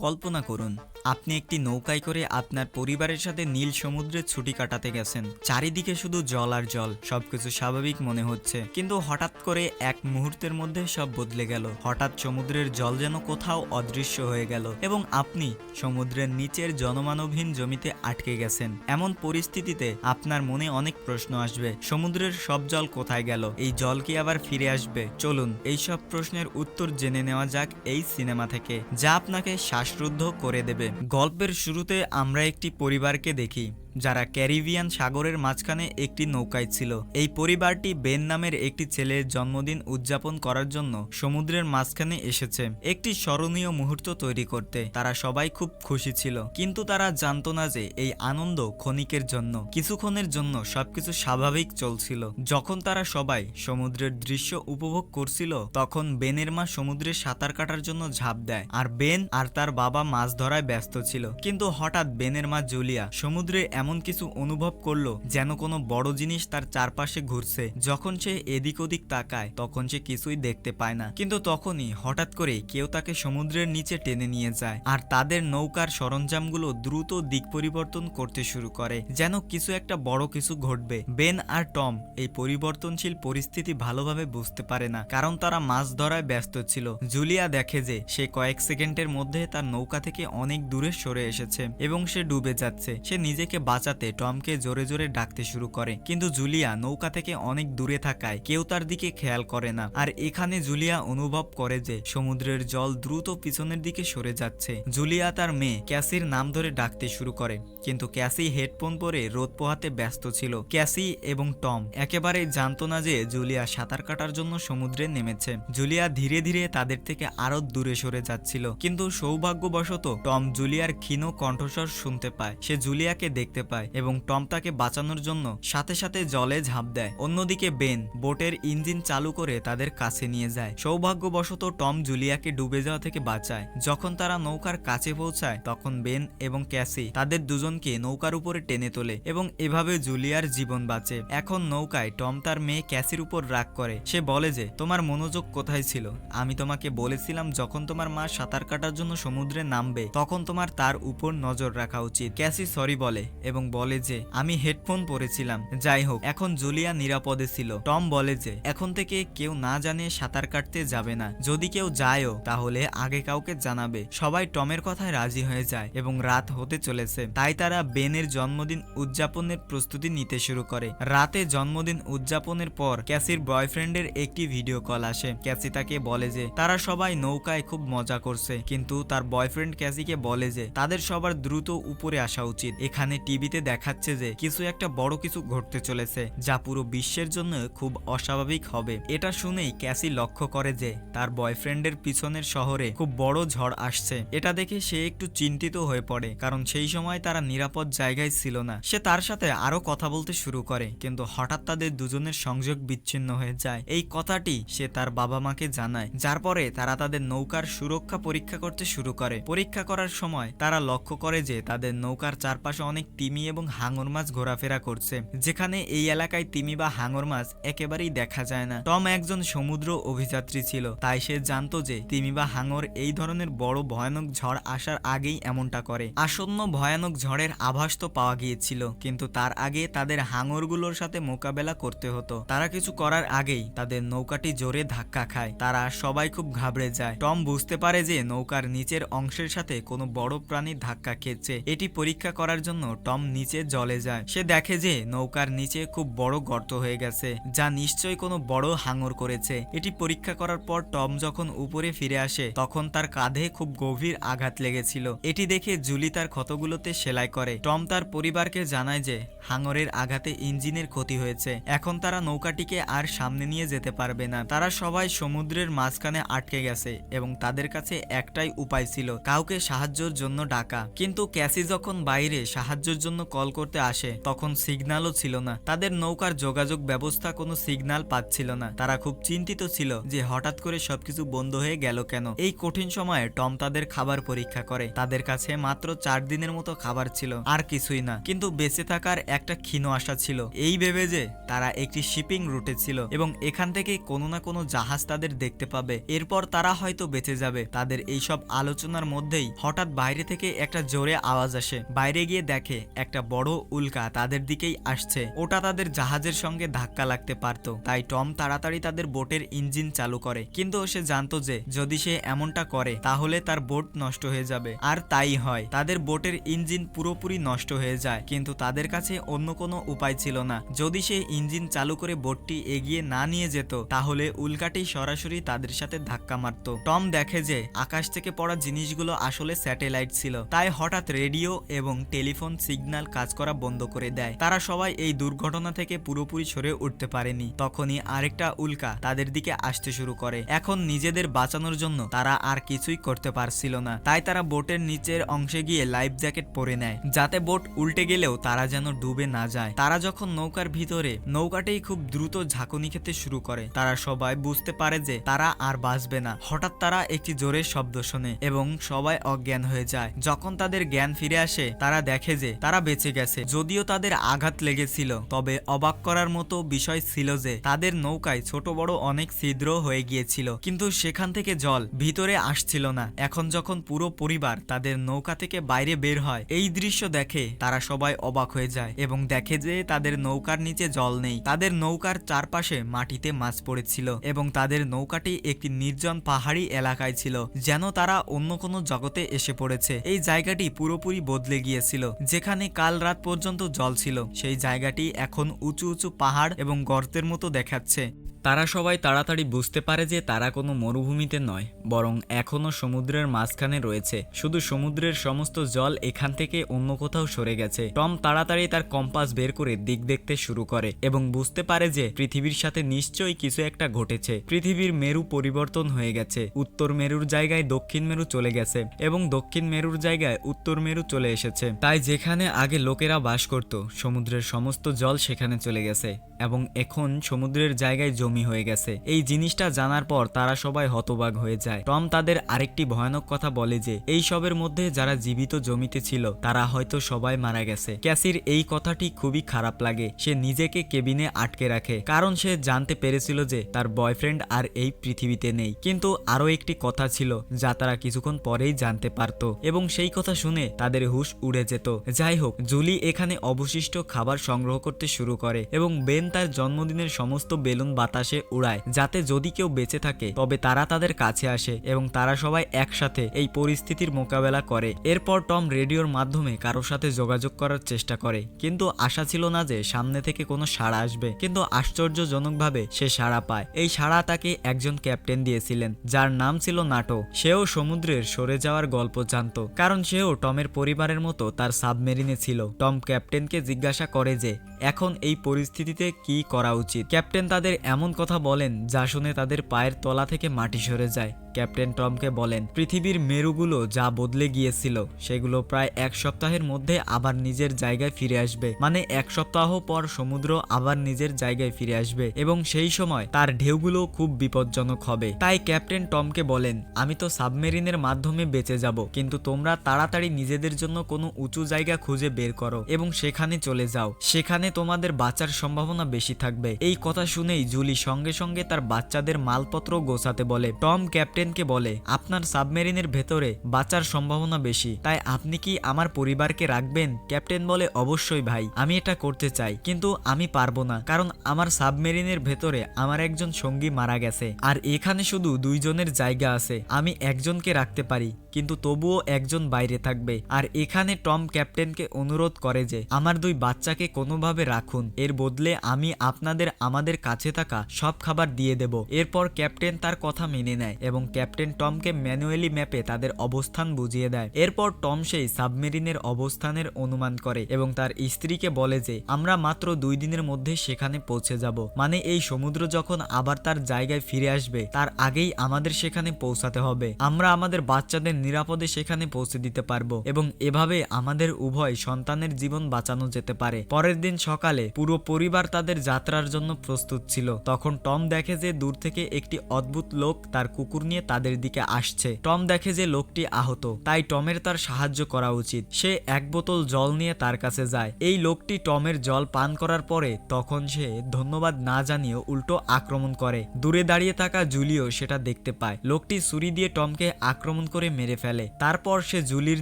কল্পনা করুন, আপনি একটি নৌকায় করে আপনার পরিবারের সাথে নীল সমুদ্রে ছুটি কাটাতে গেছেন। চারিদিকে শুধু জল আর জল, সবকিছু স্বাভাবিক মনে হচ্ছে, কিন্তু হঠাৎ করে এক মুহূর্তের মধ্যে সব বদলে গেল। হঠাৎ সমুদ্রের জল যেন কোথাও অদৃশ্য হয়ে গেল এবং আপনি সমুদ্রের নিচের জনমানবহীন জমিতে আটকে গেছেন। এমন পরিস্থিতিতে আপনার মনে অনেক প্রশ্ন আসবে, সমুদ্রের সব জল কোথায় গেল? এই জল কি আবার ফিরে আসবে? চলুন এই সব প্রশ্নের উত্তর জেনে নেওয়া যাক এই সিনেমা থেকে, যা আপনাকে শ্বাসরুদ্ধ করে দেবে। গল্পের শুরুতে আমরা একটি পরিবারকে দেখি যারা ক্যারিবিয়ান সাগরের মাঝখানে একটি নৌকায় ছিল। এই পরিবারটি বেন নামের একটি ছেলের জন্মদিন উদযাপন করার জন্য সমুদ্রের মাঝখানে এসেছে একটি স্মরণীয় মুহূর্ত তৈরি করতে। তারা সবাই খুব খুশি ছিল, কিন্তু তারা জানতো না যে এই আনন্দ ক্ষণিকের জন্য। কিছুক্ষণের জন্য সবকিছু স্বাভাবিক চলছিল। যখন তারা সবাই সমুদ্রের দৃশ্য উপভোগ করছিল, তখন বেনের মা সমুদ্রে সাঁতার কাটার জন্য ঝাঁপ দেয়, আর বেন আর তার বাবা মাছ ধরায় ব্যস্ত ছিল। কিন্তু হঠাৎ বেনের মা জুলিয়া সমুদ্রে এমন কিছু অনুভব করলো যেন কোনো বড় জিনিস তার চারপাশে ঘুরছে। যখন সে এদিক ওদিক তাকায়, তখন সে কিছুই দেখতে পায় না, কিন্তু তখনই হঠাৎ করে কেউ তাকে সমুদ্রের নিচে টেনে নিয়ে যায়, আর তাদের নৌকার সরঞ্জামগুলো দ্রুত দিক পরিবর্তন করতে শুরু করে, যেন কিছু একটা বড় কিছু ঘটবে। বেন আর টম এই পরিবর্তনশীল পরিস্থিতি ভালোভাবে বুঝতে পারে না, কারণ তারা মাছ ধরায় ব্যস্ত ছিল। জুলিয়া দেখে যে সে কয়েক সেকেন্ডের মধ্যে তার নৌকা থেকে অনেক দূরে সরে এসেছে এবং সে ডুবে যাচ্ছে। সে নিজেকে বাঁচাতে টমকে জোরে জোরে ডাকতে শুরু করে, কিন্তু জুলিয়া নৌকা থেকে অনেক দূরে থাকায় কেউ তার দিকে খেয়াল করে না। আর এখানে জুলিয়া অনুভব করে যে সমুদ্রের জল দ্রুত পিছনের দিকে সরে যাচ্ছে। জুলিয়া তার মেয়ে ক্যাসির নাম ধরে ডাকতে শুরু করে, কিন্তু ক্যাসি হেডফোন পরে রোদ পোহাতে ব্যস্ত ছিল। ক্যাসি এবং টম একেবারে জানতো না যে জুলিয়া সাঁতার কাটার জন্য সমুদ্রে নেমেছে। জুলিয়া ধীরে ধীরে তাদের থেকে আরো দূরে সরে যাচ্ছিল, কিন্তু সৌভাগ্যবশত টম জুলিয়ার ক্ষীণ কণ্ঠস্বর শুনতে পায়। সে জুলিয়াকে দেখতে পায় এবং টম তাকে বাঁচানোর জন্য সাথে সাথে জলে ঝাঁপ দেয়। অন্যদিকে বেন বোটের ইঞ্জিন চালু করে তাদের কাছে নিয়ে যায়। সৌভাগ্যবশত টম জুলিয়াকে ডুবে যাওয়া থেকে বাঁচায়। যখন তারা নৌকার কাছে পৌঁছায়, তখন বেন এবং ক্যাসি তাদের দুজনকে নৌকার উপরে টেনে তোলে এবং এভাবে জুলিয়ার জীবন বাঁচে। এখন নৌকায় টম তার মেয়ে ক্যাসির উপর রাগ করে। সে বলে যে, তোমার মনোযোগ কোথায় ছিল? আমি তোমাকে বলেছিলাম যখন তোমার মা সাঁতার কাটার জন্য সমুদ্রে নামবে, তখন তোমার তার উপর নজর রাখা উচিত। ক্যাসি সরি বলে এবং বলে যে, আমি হেডফোন পরেছিলাম। যাই হোক, এখন জুলিয়া নিরাপদে ছিল। টম বলে যে এখন থেকে কেউ না জানে সাঁতার কাটতে যাবে না, যদি কেউ যায়ও তাহলে আগে কাউকে জানাবে। সবাই টমের কথায় রাজি হয়ে যায় এবং রাত হতে চলেছে, তাই তারা বেনের জন্মদিন উদযাপনের প্রস্তুতি নিতে শুরু করে। রাতে জন্মদিন উদযাপনের পর ক্যাসির বয়ফ্রেন্ডের একটি ভিডিও কল আসে। ক্যাসি তাকে বলে যে তারা সবাই নৌকায় খুব মজা করছে, কিন্তু তার বয়ফ্রেন্ড ক্যাসিকে বলে যে তাদের সবার দ্রুত উপরে আসা উচিত। এখানে টিভিতে দেখাচ্ছে যে কিছু একটা বড় কিছু ঘটতে চলেছে, যা পুরো বিশ্বের জন্য খুব অস্বাভাবিক হবে। এটা শুনেই ক্যাসি লক্ষ্য করে যে তার বয়ফ্রেন্ডের পিছনের শহরে খুব বড় ঝড় আসছে। এটা দেখে সে একটু চিন্তিত হয়ে পড়ে, কারণ সেই সময় তারা নিরাপদ জায়গায় ছিল না। সে তার সাথে আরো কথা বলতে শুরু করে, কিন্তু হঠাৎ তাদের দুজনের সংযোগ বিচ্ছিন্ন হয়ে যায়। এই কথাটি সে তার বাবা মাকে জানায়, যার পরে তারা তাদের নৌকার সুরক্ষা পরীক্ষা করতে শুরু করে। পরীক্ষা করার সময় তারা লক্ষ্য করে যে তাদের নৌকার চারপাশে অনেক তিমি এবং হাঙর মাছ ঘোরাফেরা করছে, যেখানে এই এলাকায় তিমি বা হাঙর মাছ একেবারেই দেখা যায় না। টম একজন সমুদ্র অভিযাত্রী ছিল, তাই সে জানতো যে তিমি বা হাঙর এই ধরনের বড় ভয়ানক ঝড় আসার আগেই এমনটা করে। আসন্ন ভয়ানক ঝড়ের আভাস তো পাওয়া গিয়েছিল, কিন্তু তার আগে তাদের হাঙরগুলোর সাথে মোকাবেলা করতে হতো। তারা কিছু করার আগেই তাদের নৌকাটি জোরে ধাক্কা খায়। তারা সবাই খুব ঘাবড়ে যায়। টম বুঝতে পারে যে নৌকার নিচের অংশের সাথে কোনো বড় প্রাণী ধাক্কা খেয়েছে। এটি পরীক্ষা করার জন্য টম নিচে জলে যায়। সে দেখে যে নৌকার নিচে খুব বড় গর্ত হয়ে গেছে, যা নিশ্চয়ই কোনো বড় হাঙর করেছে। এটি পরীক্ষা করার পর টম যখন উপরে ফিরে আসে, তখন তার কাঁধে খুব গভীর আঘাত লেগেছিল। এটি দেখে জুলি তার ক্ষতগুলোতে সেলাই করে। টম তার পরিবারকে জানায় যে হাঙরের আঘাতে ইঞ্জিনের ক্ষতি হয়েছে, এখন তারা নৌকাটিকে আর সামনে নিয়ে যেতে পারবে না। তারা সবাই সমুদ্রের মাঝখানে আটকে গেছে এবং তাদের কাছে একটাই উপায় ছিল, কাউকে সাহায্যের জন্য ডাকা। কিন্তু ক্যাসি যখন বাইরে সাহায্যের জন্য কল করতে আসে তখন সিগন্যালও ছিল না, তাদের নৌকার যোগাযোগ ব্যবস্থা কোনো সিগন্যাল পাচ্ছিল না। তারা খুব চিন্তিত ছিল যে হঠাৎ করে সবকিছু বন্ধ হয়ে গেল কেন। এই কঠিন সময়ে টম তাদের খাবার পরীক্ষা করে। তাদের কাছে মাত্র 4 দিনের মতো খাবার ছিল, আর কিছুই না, কিন্তু বেঁচে থাকার একটা ক্ষীণ আশা ছিল, এই ভেবে যে তারা একটি শিপিং রুটে ছিল এবং এখান থেকে কোনো না কোনো জাহাজ তাদের দেখতে পাবে, এরপর তারা হয়তো বেঁচে যাবে। তাদের এইসব আলোচনার মধ্যেই হঠাৎ বাইরে থেকে একটা জোরে আওয়াজ আসে। বাইরে গিয়ে দেখে একটা বড় উল্কা তাদের দিকেই আসছে। ওটা তাদের জাহাজের সঙ্গে ধাক্কা লাগতে পারত, তাই টম তাড়াতাড়ি তাদের বোটের ইঞ্জিন চালু করে। কিন্তু সে জানতো যে যদি সে এমনটা করে তাহলে তার বোট নষ্ট হয়ে যাবে, আর তাই হয়। তাদের বোটের ইঞ্জিন পুরোপুরি নষ্ট হয়ে যায়, কিন্তু তাদের কাছে অন্য কোনো উপায় ছিল না। যদি সে ইঞ্জিন চালু করে বোটটি এগিয়ে না নিয়ে যেত তাহলে উল্কাটি সরাসরি তাদের সাথে ধাক্কা মারত। টম দেখে যে আকাশ থেকে পড়া জিনিসগুলো আসলে স্যাটেলাইট ছিল, তাই হঠাৎ রেডিও এবং টেলিফোন সিগন্যাল কাজ করা বন্ধ করে দেয়। তারা সবাই এই দুর্ঘটনা থেকে পুরোপুরি সরে উঠতে পারেনি। তখনই আরেকটা উল্কা তাদের দিকে আসতে শুরু করে। এখন নিজেদের বাঁচানোর জন্য তারা আর কিছুই করতে পারছিল না, তাই তারা বোটের নিচের অংশে গিয়ে লাইফ জ্যাকেট পরে নেয়, যাতে বোট উল্টে গেলেও তারা যেন ডুবে না যায়। তারা যখন নৌকার ভিতরে, নৌকাটি খুব দ্রুত ঝাঁকুনি খেতে শুরু করে। তারা সবাই বুঝতে পারে যে তারা আর বাঁচবে না। হঠাৎ তারা একটি জোরে শব্দ শোনে এবং সবাই অজ্ঞান হয়ে যায়। যখন তাদের জ্ঞান ফিরে আসে তারা দেখে যে তারা বেঁচে গেছে। যদিও তাদের আঘাত লেগেছিল, তবে অবাক করার মতো বিষয় ছিল যে তাদের নৌকায় ছোট বড় অনেক ছিদ্র হয়ে গিয়েছিল, কিন্তু সেখান থেকে জল ভিতরে আসছিল না। এখন যখন পুরো পরিবার তাদের নৌকা থেকে বাইরে বের হয়, এই দৃশ্য দেখে তারা সবাই অবাক হয়ে যায় এবং দেখে যে তাদের নৌকার নিচে জল নেই। তাদের নৌকার চারপাশে মাটিতে মাছ পড়েছিল এবং তাদের নৌকাটি একটি নির্জন পাহাড়ি এলাকায় ছিল, যেন তারা অন্য কোনো জগতে এসে পড়েছে। এই জায়গাটি পুরোপুরি বদলে গিয়েছিল। যেখানে কাল রাত পর্যন্ত জল ছিল, সেই জায়গাটি এখন উঁচু উঁচু পাহাড় এবং গর্তের মতো দেখাচ্ছে। তারা সবাই তাড়াতাড়ি বুঝতে পারে যে তারা কোনো মরুভূমিতে নয়, বরং এখনো সমুদ্রের মাঝখানে রয়েছে। শুধু সমুদ্রের সমস্ত জল এখান থেকে অন্য কোথাও সরে গেছে। টম তাড়াতাড়ি তার কম্পাস বের করে দিক দেখতে শুরু করে এবং বুঝতে পারে যে পৃথিবীর সাথে নিশ্চয়ই কিছু একটা ঘটেছে। পৃথিবীর মেরু পরিবর্তন হয়ে গেছে। উত্তর মেরুর জায়গায় দক্ষিণ মেরু চলে গেছে এবং দক্ষিণ মেরুর জায়গায় উত্তর মেরু চলে এসেছে। তাই যেখানে আগে লোকেরা বাস করত, সমুদ্রের সমস্ত জল সেখানে চলে গেছে এবং এখন সমুদ্রের জায়গায় জমি হয়ে গেছে। এই জিনিসটা জানার পর তারা সবাই হতবাক হয়ে যায়। টম তাদের আরেকটি ভয়ানক কথা বলে যে এই সবের মধ্যে যারা জীবিত জমিতে ছিল তারা হয়তো সবাই মারা গেছে। ক্যাসির এই কথাটি খুবই খারাপ লাগে। সে নিজেকে কেবিনে আটকে রাখে, কারণ সে জানতে পেরেছিল যে তার বয়ফ্রেন্ড আর এই পৃথিবীতে নেই। কিন্তু আরো একটি কথা ছিল যা তারা কিছুক্ষণ পরেই জানতে পারত এবং সেই কথা শুনে তাদের হুঁশ উড়ে যেত। যাই হোক, জুলি এখানে অবশিষ্ট খাবার সংগ্রহ করতে শুরু করে এবং বেন তার জন্মদিনের সমস্ত বেলুন বাতাসে উড়ায়, যাতে যদি কেউ বেঁচে থাকে তবে তারা তাদের কাছে আসে এবং তারা সবাই একসাথে এই পরিস্থিতির মোকাবেলা করে। এরপর টম রেডিওর মাধ্যমে কারোর সাথে যোগাযোগ করার চেষ্টা করে, কিন্তু আশা ছিল না যে সামনে থেকে কোনো সাড়া আসবে। কিন্তু আশ্চর্যজনকভাবে সে সাড়া পায়। এই সাড়া তাকে একজন ক্যাপ্টেন দিয়েছিলেন, যার নাম ছিল নাটো। সেও সমুদ্রের সরে যাওয়ার গল্প জানতো, কারণ সেও টমের পরিবারের মতো তার সাবমেরিনে ছিল। টম ক্যাপ্টেনকে জিজ্ঞাসা করে যে এখন এই পরিস্থিতিতে কি করা উচিত। ক্যাপ্টেন তাদের এমন কথা বলেন যা শুনে তাদের পায়ের তলা থেকে মাটি সরে যায়। ক্যাপ্টেন টমকে বলেন পৃথিবীর মেরুগুলো যা বদলে গিয়েছিল সেগুলো প্রায় 1 সপ্তাহের মধ্যে আবার নিজের জায়গায় ফিরে আসবে। মানে 1 সপ্তাহ পর সমুদ্র আবার নিজের জায়গায় ফিরে আসবে এবং সেই সময় তার ঢেউগুলো খুব বিপজ্জনক হবে। তাই ক্যাপ্টেন টমকে বলেন আমি তো সাবমেরিনের মাধ্যমে বেঁচে যাব, কিন্তু তোমরা তাড়াতাড়ি নিজেদের জন্য কোনো উঁচু জায়গা খুঁজে বের করো এবং সেখানে চলে যাও। সেখানে তোমাদের বাঁচার সম্ভাবনা বেশি থাকবে। এই কথা শুনেই জুলি সঙ্গে সঙ্গে তার বাচ্চাদের মালপত্র গোছাতে বলে। টম ক্যাপ্টেনকে বলে আপনার সাবমেরিনের ভেতরে বাঁচার সম্ভাবনা বেশি, তাই আপনি কি আমার পরিবারকে রাখবেন? ক্যাপ্টেন বলে অবশ্যই ভাই, আমি এটা করতে চাই, কিন্তু আমি পারবো না, কারণ আমার সাবমেরিনের ভেতরে আমার একজন সঙ্গী মারা গেছে আর এখানে শুধু 2 জনের জায়গা আছে। আমি একজনকে রাখতে পারি, কিন্তু তবুও একজন বাইরে থাকবে। আর এখানে টম ক্যাপ্টেনকে অনুরোধ করে যে আমার 2 বাচ্চাকে কোনোভাবে রাখুন, এর বদলে আমি আপনাদের আমাদের কাছে থাকা সব খাবার দিয়ে দেব। এরপর ক্যাপ্টেন তার কথা মেনে নেয় এবং ক্যাপ্টেন টমকে ম্যানুয়ালি ম্যাপে তাদের অবস্থান বুঝিয়ে দেয়। এরপর টম সেই সাবমেরিনের অবস্থানের অনুমান করে এবং তার স্ত্রীকে বলে যে আমরা মাত্র 2 দিনের মধ্যে সেখানে পৌঁছে যাব, মানে এই সমুদ্র যখন আবার তার জায়গায় ফিরে আসবে তার আগেই আমাদের সেখানে পৌঁছাতে হবে। আমরা আমাদের বাচ্চাদের নিরাপদে সেখানে পৌঁছে দিতে পারবো এবং এভাবে আমাদের উভয় সন্তানের জীবন বাঁচানো যেতে পারে। পরের দিন সকালে পুরো পরিবার তাদের যাত্রার জন্য প্রস্তুত ছিল। তখন টম দেখে যে দূর থেকে একটি অদ্ভুত লোক তার কুকুর নিয়ে তাদের দিকে আসছে। টম দেখে যে লোকটি আহত, তাই টমের তার সাহায্য করা উচিত। সে 1 বোতল জল নিয়ে তার কাছে যায়। এই লোকটি টমের জল পান করার পরে তখন সে ধন্যবাদ না জানিয়ে উল্টো আক্রমণ করে। দূরে দাঁড়িয়ে থাকা জুলিও সেটা দেখতে পায়। লোকটি ছুরি দিয়ে টমকে আক্রমণ করে মেরে ফেলে। তারপর সে জুলির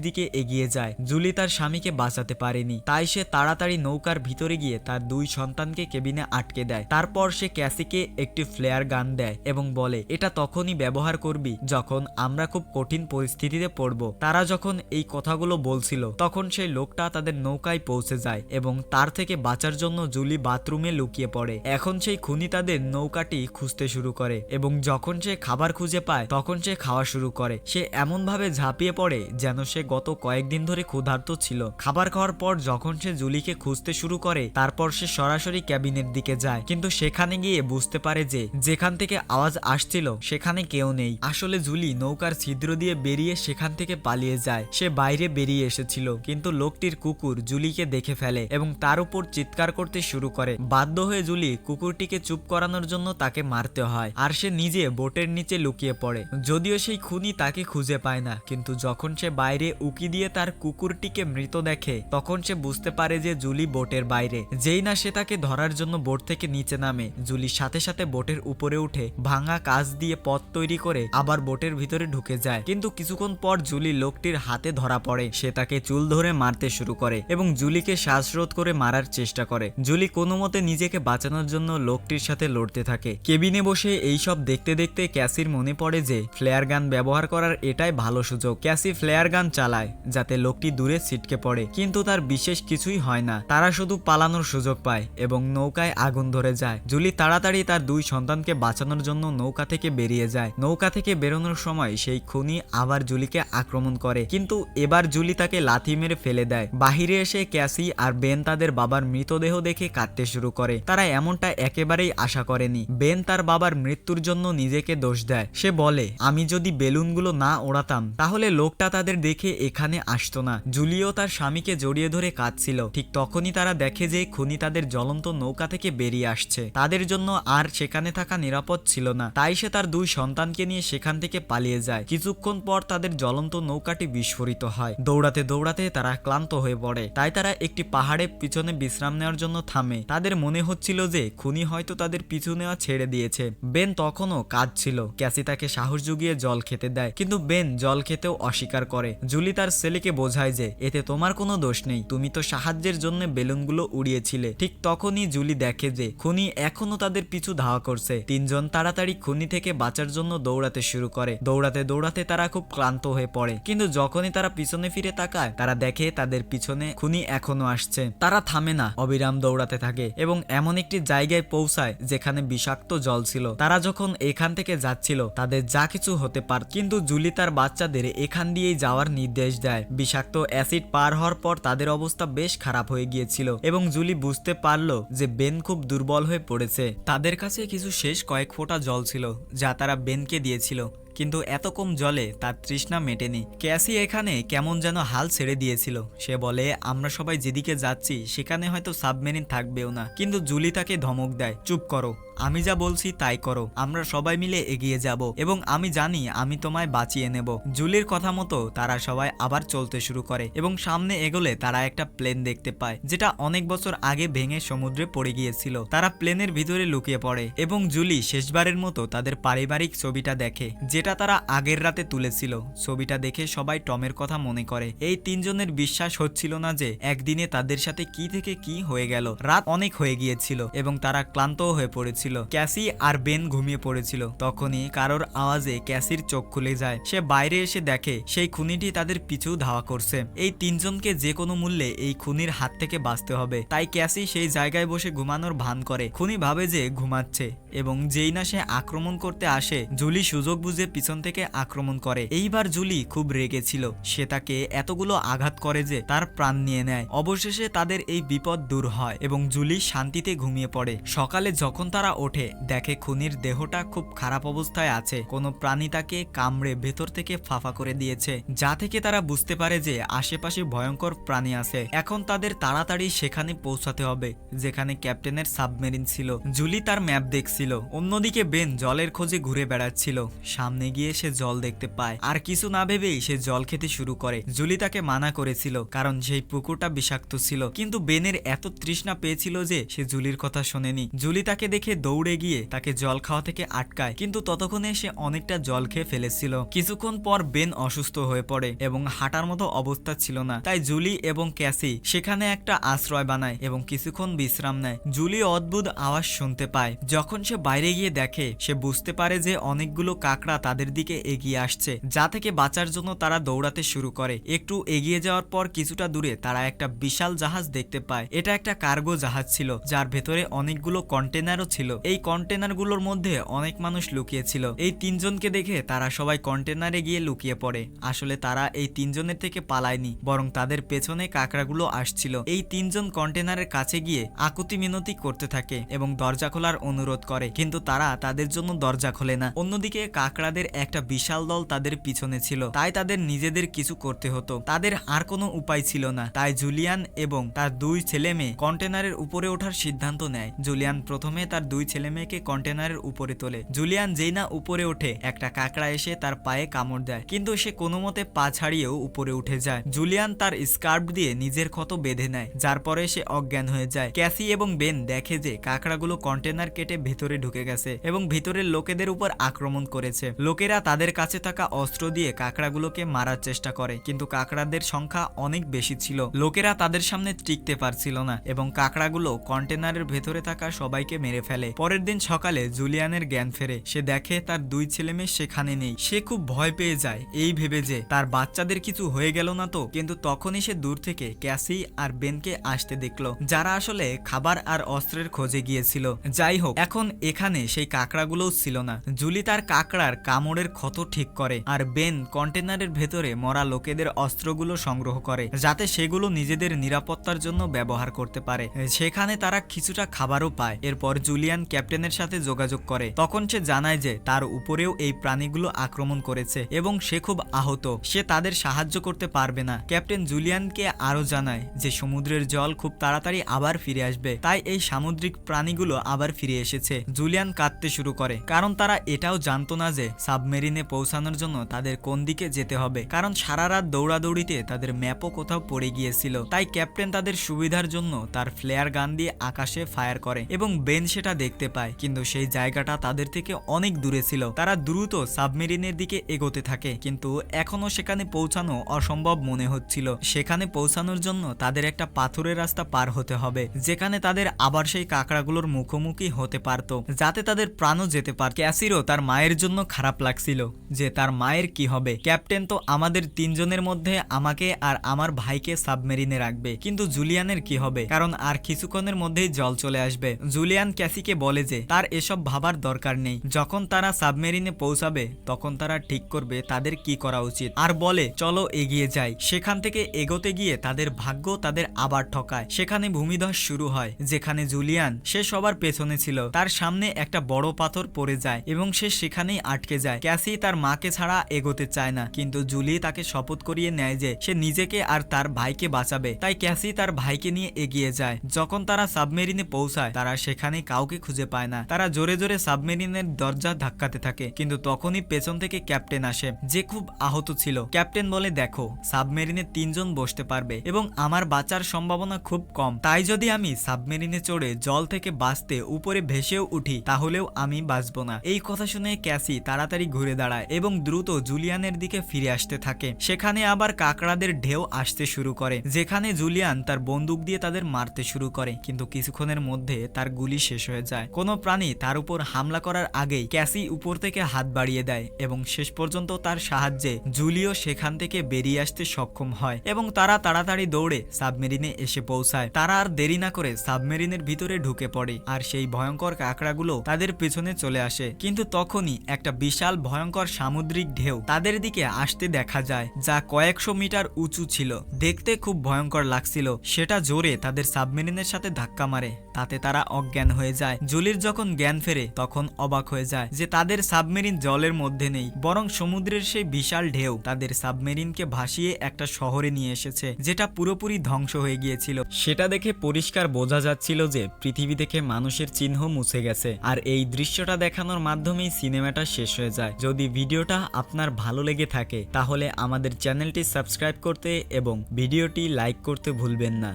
দিকে এগিয়ে যায়। জুলি তার স্বামীকে বাঁচাতে পারেনি, তাই সে তাড়াতাড়ি নৌকার ভিতরে গিয়ে তার 2 সন্তানকে কেবিনে আটকে দেয়। তারপর সে ক্যাসিকে একটি ফ্লেয়ার গান দেয় এবং বলে এটা তখনই ব্যবহার করবি যখন আমরা খুব কঠিন পরিস্থিতিতে পড়ব। তারা যখন এই কথাগুলো বলছিল তখন সেই লোকটা তাদের নৌকায় পৌঁছে যায় এবং তার থেকে বাঁচার জন্য জুলি বাথরুমে লুকিয়ে পড়ে। এখন সেই খুনি তাদের নৌকাটি খুঁজতে শুরু করে এবং যখন সে খাবার খুঁজে পায় তখন সে খাওয়া শুরু করে। সে এমন ভাবে ঝাঁপিয়ে পড়ে যেন সে গত কয়েকদিন ধরে ক্ষুধার্ত ছিল। খাবার খাওয়ার পর যখন সে জুলিকে খুঁজতে শুরু করে তারপর সে সরাসরি ক্যাবিনের দিকে যায়, কিন্তু সেখানে গিয়ে বুঝতে পারে যে যেখান থেকে আওয়াজ আসছিল সেখানে কেউ নেই। আসলে জুলি নৌকার ছিদ্র দিয়ে বেরিয়ে সেখান থেকে পালিয়ে যায়। সে বাইরে বেরিয়ে এসেছিল, কিন্তু লোকটির কুকুর জুলিকে দেখে ফেলে এবং তার উপর চিৎকার করতে শুরু করে। বাধ্য হয়ে জুলি কুকুরটিকে চুপ করানোর জন্য তাকে মারতে হয় আর সে নিজে বোটের নিচে লুকিয়ে পড়ে। যদিও সেই খুনি তাকে খুঁজে পায় না, কিন্তু যখন সে বাইরে উকি দিয়ে তার কুকুরটিকে মৃত দেখে তখন সে বুঝতে পারে যে জুলি বোটের বাইরে। যেই না সে তাকে ধরার জন্য বোট থেকে নিচে নামে, জুলি সাথে সাথে বোটের উপরে উঠে ভাঙা কাঁচ দিয়ে পথ তৈরি করে আবার বোটের ভিতরে ঢুকে যায়। কিন্তু কিছুক্ষণ পর জুলি লোকটির হাতে ধরা পড়ে। সে তাকে চুল ধরে মারতে শুরু করে এবং জুলিকে শ্বাসরোধ করে মারার চেষ্টা করে। জুলি কোনো মতে নিজেকে বাঁচানোর জন্য লোকটির সাথে লড়তে থাকে। কেবিনে বসে এইসব দেখতে দেখতে ক্যাসির মনে পড়ে যে ফ্লেয়ার গান ব্যবহার করার এটাই ভালো সুযোগ। ক্যাসি ফ্লেয়ার গান চালায় যাতে লোকটি দূরে ছিটকে পড়ে, কিন্তু তার বিশেষ কিছুই হয় না। তারা শুধু পালানোর সুযোগ পায় এবং নৌকায় আগুন ধরে যায়। জুলি তাড়াতাড়ি তার 2 সন্তানকে বাঁচানোর জন্য নৌকা থেকে বেরিয়ে যায়। নৌকা থেকে বেরোনোর সময় সেই খুনি আবার জুলিকে আক্রমণ করে, কিন্তু এবার জুলি তাকে লাথি মেরে ফেলে দেয়। বাহিরে এসে ক্যাসি আর বেন তাদের বাবার মৃতদেহ দেখে কাঁদতে শুরু করে। তারা এমনটা একেবারেই আশা করেনি। বেন তার বাবার মৃত্যুর জন্য নিজেকে দোষ দেয়। সে বলে আমি যদি বেলুনগুলো না ওড়াতাম তাহলে লোকটা তাদের দেখে এখানে আসতো না। জুলিও তার স্বামীকে জড়িয়ে ধরে কাঁদছিল। ঠিক তখনই তারা দেখে যে খুনি তাদের জ্বলন্ত নৌকা থেকে বেরিয়ে আসছে। তাদের জন্য আর সেখানে থাকা নিরাপদ ছিল না, তাই সে তার 2 সন্তানকে নিয়ে সেখান থেকে পালিয়ে যায়। কিছুক্ষণ পর তাদের জ্বলন্ত নৌকাটি বিস্ফোরিত হয়। দৌড়াতে দৌড়াতে তারা ক্লান্ত হয়ে পড়ে, তাই তারা একটি পাহাড়ের পিছনে বিশ্রাম নেওয়ার জন্য থামে। তাদের মনে হচ্ছিল যে খুনি হয়তো তাদের পিছু নেওয়া ছেড়ে দিয়েছে। বেন তখনও কাঁদছিল। ক্যাসি তাকে সাহস জুগিয়ে জল খেতে দেয়, কিন্তু বেন জল খেতেও অস্বীকার করে। জুলি তার ছেলেকে বোঝায় যে এতে তোমার কোনো দোষ নেই, তুমি তো সাহায্যের জন্য বেলুনগুলো উড়িয়েছিলে। ঠিক তখনই জুলি দেখে যে খুনি এখনো তাদের পিছু ধাওয়া করছে। 3 জন তাড়াতাড়ি খুনি থেকে বাঁচার জন্য দৌড়াতে শুরু করে। দৌড়াতে দৌড়াতে তারা খুব ক্লান্ত হয়ে পড়ে, কিন্তু যখনই তারা পিছনে ফিরে তাকায় তারা দেখে তাদের পিছনে খুনি এখনো আসছে। তারা থামে না, অবিরাম দৌড়াতে থাকে এবং এমন একটি জায়গায় পৌঁছায় যেখানে বিষাক্ত জল ছিল। তারা যখন এখান থেকে যাচ্ছিল তাদের যা কিছু হতে পারত, কিন্তু জুলি তার বাচ্চাদের এখান দিয়েই যাওয়ার নির্দেশ দেয়। বিষাক্ত অ্যাসিড পার হওয়ার পর তাদের অবস্থা বেশ খারাপ হয়ে গিয়েছিল এবং জুলি বুঝতে পারলো যে বেন খুব দুর্বল হয়ে পড়েছে। তাদের কাছে কিছু শেষ কয়েক ফোঁটা জল ছিল যা তারা বেনকে দিয়েছিল, কিন্তু এত কম জলে তার তৃষ্ণা মেটেনি। ক্যাসি এখানে কেমন যেন হাল ছেড়ে দিয়েছিল। সে বলে আমরা সবাই যেদিকে যাচ্ছি সেখানে হয়তো সাবমেরিন থাকবেও না, কিন্তু জুলি তাকে ধমক দেয় চুপ করো, আমি যা বলছি তাই করো, আমরা সবাই মিলে এগিয়ে যাব এবং আমি জানি আমি তোমায় বাঁচিয়ে নেব। জুলির কথা মতো তারা সবাই আবার চলতে শুরু করে এবং সামনে এগোলে তারা একটা প্লেন দেখতে পায় যেটা অনেক বছর আগে ভেঙে সমুদ্রে পড়ে গিয়েছিল। তারা প্লেনের ভিতরে লুকিয়ে পড়ে এবং জুলি শেষবারের মতো তাদের পারিবারিক ছবিটা দেখে যেটা তারা আগের রাতে তুলেছিল। ছবিটা দেখে সবাই টমের কথা মনে করে। এই 3 জনের বিশ্বাস হচ্ছিল না যে একদিনে তাদের সাথে কি থেকে কি হয়ে গেল। রাত অনেক হয়ে গিয়েছিল এবং তারা ক্লান্ত হয়ে পড়েছিল। করছিল। ক্যাসি আর বেন ঘুমিয়ে পড়েছিল। তখনই কারোর আওয়াজে ক্যাসির চোখ খুলে যায়। সে বাইরে এসে দেখে সেই খুনিটি তাদের পিছু ধাওয়া করছে। এই তিনজনকে যে কোনো মূল্যে এই খুনির হাত থেকে বাঁচতে হবে। তাই ক্যাসি সেই জায়গায় বসে ঘুমানোর ভান করে। খুনি ভাবে যে ঘুমাচ্ছে এবং যেই না সে আক্রমণ করতে আসে, জুলি সুযোগ বুঝে পিছন থেকে আক্রমণ করে। এইবার জুলি খুব রেগেছিল। সে তাকে এতগুলো আঘাত করে যে তার প্রাণ নিয়ে নেয়। অবশেষে তাদের এই বিপদ দূর হয় এবং জুলি শান্তিতে ঘুমিয়ে পড়ে। সকালে যখন তারা ওঠে দেখে খুনির দেহটা খুব খারাপ অবস্থায় আছে। কোনো প্রাণী তাকে কামড়ে ভেতর থেকে ফাফা করে দিয়েছে, যা থেকে তারা বুঝতে পারে যে আশেপাশে ভয়ঙ্কর প্রাণী আছে। এখন তাদের তাড়াতাড়ি সেখানে পৌঁছাতে হবে যেখানে ক্যাপ্টেনের সাবমেরিন ছিল। জুলি তার ম্যাপ দেখছিল। অন্যদিকে বেন জলের খোঁজে ঘুরে বেড়াচ্ছিল। সামনে গিয়ে সে জল দেখতে পায় আর কিছু না ভেবেই সে জল খেতে শুরু করে। জুলি তাকে মানা করেছিল কারণ সেই পুকুরটা বিষাক্ত ছিল, কিন্তু বেনের এত তৃষ্ণা পেয়েছিল যে সে জুলির কথা শোনেনি। জুলি তাকে দেখে দৌড়ে গিয়ে তাকে জল খাওয়া থেকে আটকায়, কিন্তু ততক্ষণে সে অনেকটা জল খেয়ে ফেলেছিল। কিছুক্ষণ পর বেন অসুস্থ হয়ে পড়ে এবং হাঁটার মতো অবস্থা ছিল না। তাই জুলি এবং ক্যাসি সেখানে একটা আশ্রয় বানায় এবং কিছুক্ষণ বিশ্রাম নেয়। জুলি অদ্ভুত আওয়াজ শুনতে পায়। যখন সে বাইরে গিয়ে দেখে সে বুঝতে পারে যে অনেকগুলো কাকড়া তাদের দিকে এগিয়ে আসছে, যা থেকে বাঁচার জন্য তারা দৌড়াতে শুরু করে। একটু এগিয়ে যাওয়ার পর কিছুটা দূরে তারা একটা বিশাল জাহাজ দেখতে পায়। এটা একটা কার্গো জাহাজ ছিল যার ভেতরে অনেকগুলো কন্টেনারও ছিল। এই কন্টেনারগুলোর মধ্যে অনেক মানুষ লুকিয়ে ছিল। এই তিনজনকে দেখে তারা সবাই কন্টেনারে গিয়ে লুকিয়ে পড়ে। আসলে তারা এই তিনজনের থেকে পালায়নি, বরং তাদের পেছনে কাকড়াগুলো আসছিল। এই তিনজন কন্টেনারের কাছে গিয়ে আকুতি মিনতি করতে থাকে এবং দরজা খোলার অনুরোধ করে, কিন্তু তারা তাদের জন্য দরজা খোলে না। অন্যদিকে কাকড়াদের একটা বিশাল দল তাদের পিছনে ছিল, তাই তাদের নিজেদের কিছু করতে হতো। তাদের আর কোনো উপায় ছিল না। তাই জুলিয়ান এবং তার দুই ছেলে মেয়ে কন্টেনারের উপরে ওঠার সিদ্ধান্ত নেয়। জুলিয়ান প্রথমে তার দুই ছেলে মেয়েকে কন্টেনারের উপরে তোলে। জুলিয়ান যেই না উপরে ওঠে একটা কাকড়া এসে তার পায়ে কামড় দেয়, কিন্তু সে কোনো মতে পা ছাড়িয়েও উপরে উঠে যায়। জুলিয়ান তার স্কার্ফ দিয়ে নিজের ক্ষত বেঁধে নেয়, যার পরে সে অজ্ঞান হয়ে যায়। ক্যাসি এবং বেন দেখে যে কাকড়াগুলো কন্টেনার কেটে ভেতরে ঢুকে গেছে এবং ভিতরের লোকেদের উপর আক্রমণ করেছে। লোকেরা তাদের কাছে থাকা অস্ত্র দিয়ে কাকড়াগুলোকে মারার চেষ্টা করে, কিন্তু কাকড়াদের সংখ্যা অনেক বেশি ছিল। লোকেরা তাদের সামনে টিকতে পারছিল না এবং কাকড়াগুলো কন্টেনারের ভেতরে থাকা সবাইকে মেরে ফেলে। পরের দিন সকালে জুলিয়ানের জ্ঞান ফেরে। সে দেখে তার দুই ছেলে মেয়ে সেখানে নেই। সে খুব ভয় পেয়ে যায়, এই ভেবে যে তার বাচ্চাদের কিছু হয়ে গেল না তো। কিন্তু তখনই সে দূর থেকে ক্যাসি আর বেনকে আসতে দেখলো, যারা আসলে খাবার আর অস্ত্রের খোঁজে গিয়েছিল। যাই হোক, এখন এখানে সেই কাকড়াগুলোও ছিল না। জুলি তার কাকড়ার কামড়ের ক্ষত ঠিক করে আর বেন কন্টেনারের ভেতরে মরা লোকেদের অস্ত্রগুলো সংগ্রহ করে, যাতে সেগুলো নিজেদের নিরাপত্তার জন্য ব্যবহার করতে পারে। সেখানে তারা কিছুটা খাবারও পায়। এরপর জুলিয়ান ক্যাপ্টেনের সাথে যোগাযোগ করে। তখন সে জানায় যে তার উপরেও এই প্রাণীগুলো আক্রমণ করেছে এবং সে খুব আহত। সে তাদের সাহায্য করতে পারবে না। ক্যাপ্টেন জুলিয়ানকে আরো জানায় যে সমুদ্রের জল খুব তাড়াতাড়ি আবার ফিরে আসবে, তাই এই সামুদ্রিক প্রাণীগুলো আবার ফিরে এসেছে। জুলিয়ান কাঁদতে শুরু করে, কারণ তারা এটাও জানতো না যে সাবমেরিনে পৌঁছানোর জন্য তাদের কোন দিকে যেতে হবে, কারণ সারা রাত দৌড়াদৌড়িতে তাদের ম্যাপও কোথাও পড়ে গিয়েছিল। তাই ক্যাপ্টেন তাদের সুবিধার জন্য তার ফ্লেয়ার গান দিয়ে আকাশে ফায়ার করে এবং বেন সেটা দেখতে পায়, কিন্তু সেই জায়গাটা তাদের থেকে অনেক দূরে ছিল। তারা দ্রুত সাবমেরিনের দিকে এগোতে থাকে, কিন্তু এখনো সেখানে পৌঁছানো অসম্ভব মনে হচ্ছিল। সেখানে পৌঁছানোর জন্য তাদের একটা পাথরের রাস্তা পার হতে হবে, যেখানে তাদের আবার সেই কাকড়াগুলোর মুখোমুখি হতে পারত, যাতে তাদের প্রাণও যেতে পারত। ক্যাসিরও তার মায়ের জন্য খারাপ লাগছিল যে তার মায়ের কি হবে। ক্যাপ্টেন তো আমাদের তিনজনের মধ্যে আমাকে আর আমার ভাইকে সাবমেরিনে রাখবে, কিন্তু জুলিয়ানের কি হবে, কারণ আর কিছুক্ষণের মধ্যেই জল চলে আসবে। জুলিয়ান ক্যাসিকে বলে যে তার এসব ভাবার দরকার নেই। যখন তারা সাবমেরিনে পৌঁছাবে তখন তারা ঠিক করবে তাদের কি করা উচিত, আর বলে চলো এগিয়ে যাই। সেখান থেকে এগোতে গিয়ে তাদের ভাগ্য তাদের আবার ঠকায়। সেখানে ভূমিধস শুরু হয়, যেখানে জুলিয়ান সে সবার পেছনে ছিল। তার সামনে একটা বড় পাথর পড়ে যায় এবং সে সেখানেই আটকে যায়। ক্যাসি তার মাকে ছাড়া এগোতে চায় না, কিন্তু জুলি তাকে শপথ করিয়ে নেয় যে সে নিজেকে আর তার ভাইকে বাঁচাবে। তাই ক্যাসি তার ভাইকে নিয়ে এগিয়ে যায়। যখন তারা সাবমেরিনে পৌঁছায় তারা সেখানে কাউকে খুঁজে পায় না। তারা জোরে জোরে সাবমেরিনের দরজা ধাক্কাতে থাকে, কিন্তু তখনই পেছন থেকে ক্যাপ্টেন আসে, যে খুব আহত ছিল। ক্যাপ্টেন বলে দেখো, সাবমেরিনে তিনজন বসতে পারবে এবং আমার বাঁচার সম্ভাবনা খুব কম, তাই যদি আমি সাবমেরিনে চড়ে জল থেকে বাঁচতে উপরে ভেসেও উঠি তাহলেও আমি বাঁচবো না। এই কথা শুনে ক্যাসি তাড়াতাড়ি ঘুরে দাঁড়ায় এবং দ্রুত জুলিয়ানের দিকে ফিরে আসতে থাকে। সেখানে আবার কাকড়াদের ঢেউ আসতে শুরু করে, যেখানে জুলিয়ান তার বন্দুক দিয়ে তাদের মারতে শুরু করে, কিন্তু কিছুক্ষণের মধ্যে তার গুলি শেষ হয়ে যায়। চায়। কোনো প্রাণী তার উপর হামলা করার আগেই ক্যাসি উপর থেকে হাত বাড়িয়ে দেয় এবং শেষ পর্যন্ত তার সাহায্যে জুলিও সেখান থেকে বেরিয়ে আসতে সক্ষম হয় এবং তারা তাড়াতাড়ি দৌড়ে সাবমেরিনে এসে পৌঁছায়। তারা আর দেরি না করে সাবমেরিনের ভিতরে ঢুকে পড়ে আর সেই ভয়ঙ্কর কাঁকড়াগুলো তাদের পেছনে চলে আসে। কিন্তু তখনই একটা বিশাল ভয়ঙ্কর সামুদ্রিক ঢেউ তাদের দিকে আসতে দেখা যায়, যা কয়েকশো মিটার উঁচু ছিল। দেখতে খুব ভয়ঙ্কর লাগছিল। সেটা জোরে তাদের সাবমেরিনের সাথে ধাক্কা মারে, তাতে তারা অজ্ঞান হয়ে যায়। জুলির যখন জ্ঞান ফেরে তখন অবাক হয়ে যায় যে তাদের সাবমেরিন জলের মধ্যে নেই, বরং সমুদ্রের সেই বিশাল ঢেউ তাদের সাবমেরিনকে ভাসিয়ে একটা শহরে নিয়ে এসেছে, যেটা পুরোপুরি ধ্বংস হয়ে গিয়েছিল। সেটা দেখে পরিষ্কার বোঝা যাচ্ছিল যে পৃথিবী থেকে মানুষের চিহ্ন মুছে গেছে। আর এই দৃশ্যটা দেখানোর মাধ্যমেই সিনেমাটা শেষ হয়ে যায়। যদি ভিডিওটা আপনার ভালো লেগে থাকে তাহলে আমাদের চ্যানেলটি সাবস্ক্রাইব করতে এবং ভিডিওটি লাইক করতে ভুলবেন না।